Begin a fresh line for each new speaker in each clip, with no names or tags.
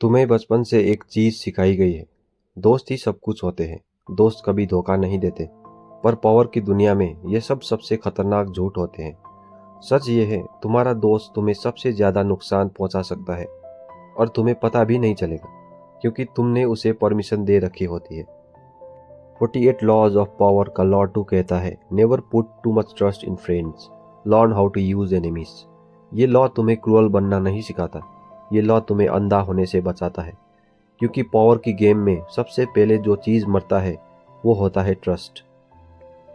तुम्हें बचपन से एक चीज सिखाई गई है, दोस्त ही सब कुछ होते हैं। दोस्त कभी धोखा नहीं देते। पर पावर की दुनिया में ये सब सबसे खतरनाक झूठ होते हैं। सच ये है, तुम्हारा दोस्त तुम्हें सबसे ज्यादा नुकसान पहुंचा सकता है और तुम्हें पता भी नहीं चलेगा, क्योंकि तुमने उसे परमिशन दे रखी होती है। 48 लॉज ऑफ पावर का लॉ 2 कहता है, never put too much trust in friends, learn how to use enemies. ये लॉ तुम्हें क्रूअल बनना नहीं सिखाता, ये लॉ तुम्हें अंधा होने से बचाता है। क्योंकि पावर की गेम में सबसे पहले जो चीज मरता है वो होता है ट्रस्ट।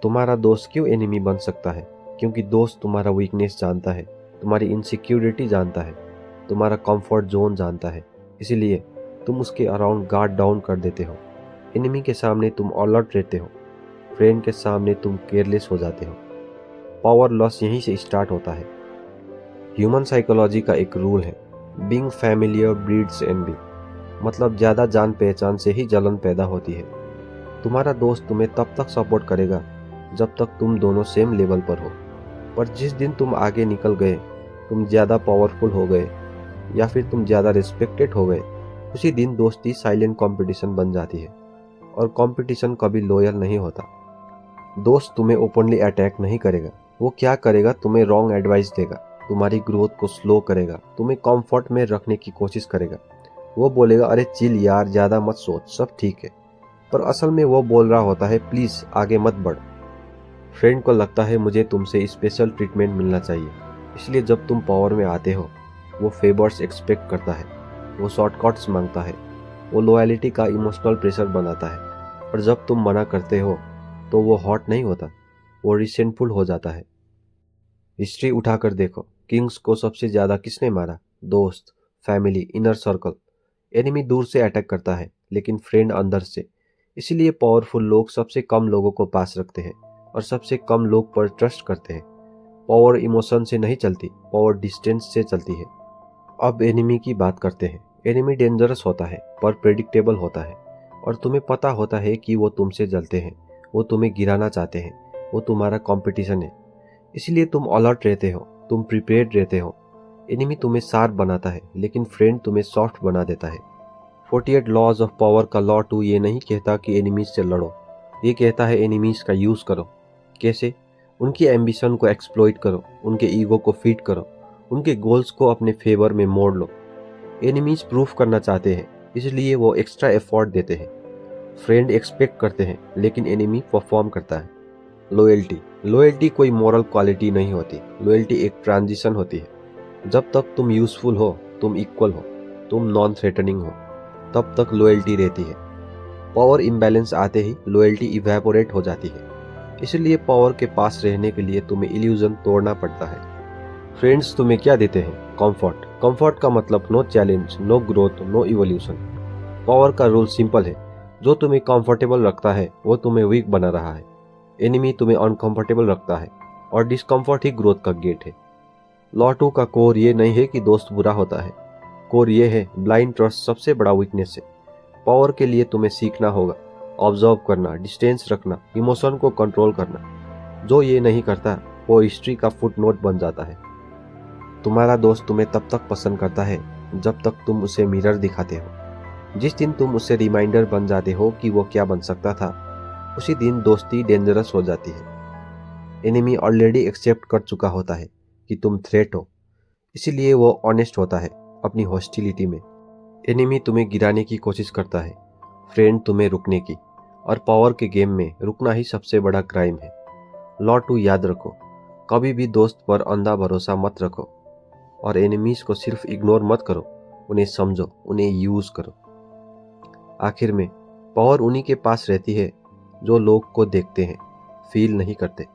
तुम्हारा दोस्त क्यों एनिमी बन सकता है? क्योंकि दोस्त तुम्हारा वीकनेस जानता है, तुम्हारी इनसिक्योरिटी जानता है, तुम्हारा कंफर्ट जोन जानता है। इसीलिए तुम उसके अराउंड गार्ड डाउन कर देते हो। एनिमी के सामने तुम अलर्ट रहते हो, फ्रेंड के सामने तुम केयरलेस हो जाते हो। पावर लॉस यहीं से स्टार्ट होता है। ह्यूमन साइकोलॉजी का एक रूल है, बीइंग फैमिलियर ब्रीड्स एनवी। मतलब ज्यादा जान पहचान से ही जलन पैदा होती है। तुम्हारा दोस्त तुम्हें तब तक सपोर्ट करेगा जब तक तुम दोनों सेम लेवल पर हो। पर जिस दिन तुम आगे निकल गए, तुम ज्यादा पावरफुल हो गए या फिर तुम ज्यादा रिस्पेक्टेड हो गए, उसी दिन दोस्ती साइलेंट कंपटीशन बन जाती है। और कंपटीशन कभी लॉयल नहीं होता। दोस्त तुम्हें ओपनली अटैक नहीं करेगा। वो क्या करेगा, तुम्हें रॉन्ग एडवाइस देगा, तुम्हारी ग्रोथ को स्लो करेगा, तुम्हें कंफर्ट में रखने की कोशिश करेगा। वो बोलेगा, अरे चिल यार, ज्यादा मत सोच, सब ठीक है। पर असल में वो बोल रहा होता है, प्लीज आगे मत बढ़। फ्रेंड को लगता है मुझे तुमसे स्पेशल ट्रीटमेंट मिलना चाहिए, इसलिए जब तुम पावर में आते हो वो फेवर्स एक्सपेक्ट करता है, वो शॉर्टकट्स मांगता है, वो लॉयलिटी का इमोशनल प्रेशर बनाता है। और जब तुम मना करते हो तो वो हॉट नहीं होता, वो रिसेंटफुल हो जाता है। हिस्ट्री उठाकर देखो, किंग्स को सबसे ज्यादा किसने मारा? दोस्त, फैमिली, इनर सर्कल। एनिमी दूर से अटैक करता है, लेकिन फ्रेंड अंदर से। इसीलिए पावरफुल लोग सबसे कम लोगों को पास रखते हैं और सबसे कम लोग पर ट्रस्ट करते हैं। पावर इमोशन से नहीं चलती, पावर डिस्टेंस से चलती है। अब एनिमी की बात करते हैं। एनिमी डेंजरस होता है पर प्रेडिक्टेबल होता है। और तुम्हें पता होता है कि वो तुमसे जलते हैं, वो तुम्हें गिराना चाहते हैं, वो तुम्हारा कंपटीशन है। इसलिए तुम अलर्ट रहते हो, तुम प्रिपेयर्ड रहते हो। एनिमी तुम्हें शार्प बनाता है, लेकिन फ्रेंड तुम्हें सॉफ्ट बना देता है। 48 लॉज ऑफ पावर का लॉ 2 ये नहीं कहता कि एनिमीज से लड़ो, ये कहता है एनिमीज का यूज करो। कैसे? उनकी एम्बिशन को एक्सप्लॉइट करो, उनके ईगो को फीड करो, उनके गोल्स को अपने फेवर में मोड़ लो। एनिमीज प्रूफ करना चाहते हैं, इसलिए वो एक्स्ट्रा एफर्ट देते हैं। फ्रेंड एक्सपेक्ट करते हैं, लेकिन एनिमी परफॉर्म करता है। लॉयल्टी लॉयल्टी कोई मॉरल क्वालिटी नहीं होती, लॉयल्टी एक ट्रांजिशन होती है। जब तक तुम यूजफुल हो, तुम इक्वल हो, तुम नॉन थ्रेटनिंग हो, तब तक लॉयल्टी रहती है। पावर इम्बैलेंस आते ही लॉयल्टी इवेपोरेट हो जाती है। इसलिए पावर के पास रहने के लिए तुम्हें इल्यूजन तोड़ना पड़ता है। फ्रेंड्स तुम्हें क्या देते हैं? कंफर्ट। कंफर्ट का मतलब no challenge, no growth, no evolution. Power का रूल सिंपल है, जो तुम्हें कंफर्टेबल रखता है वो तुम्हें वीक बना रहा है। एनिमी तुम्हें अनकंफर्टेबल रखता है, और डिस्कंफर्ट ही ग्रोथ का गेट है। लॉ 2 का कोर ये नहीं है कि दोस्त बुरा होता है, कोर ये है, ब्लाइंड ट्रस्ट सबसे बड़ा वीकनेस है। पावर के लिए तुम्हें सीखना होगा, ऑब्जर्व करना, डिस्टेंस रखना, इमोशन को कंट्रोल करना। जो ये नहीं करता वो हिस्ट्री का फुटनोट बन जाता है। तुम्हारा दोस्त तुम्हें तब तक पसंद करता है जब तक तुम उसे मिरर दिखाते हो। जिस दिन तुम उसे रिमाइंडर बन जाते हो कि वो क्या बन सकता था, उसी दिन दोस्ती डेंजरस हो जाती है। एनिमी ऑलरेडी एक्सेप्ट कर चुका होता है कि तुम थ्रेट हो, इसीलिए वो ऑनेस्ट होता है अपनी हॉस्टिलिटी में। एनिमी तुम्हें गिराने की कोशिश करता है, फ्रेंड तुम्हें रुकने की। और पावर के गेम में रुकना ही सबसे बड़ा क्राइम है। लॉ 2 याद रखो, कभी भी दोस्त पर अंधा भरोसा मत रखो। और एनिमीज को सिर्फ इग्नोर मत करो, उन्हें समझो, उन्हें यूज करो। आखिर में पावर उन्हीं के पास रहती है जो लोग को देखते हैं, फील नहीं करते।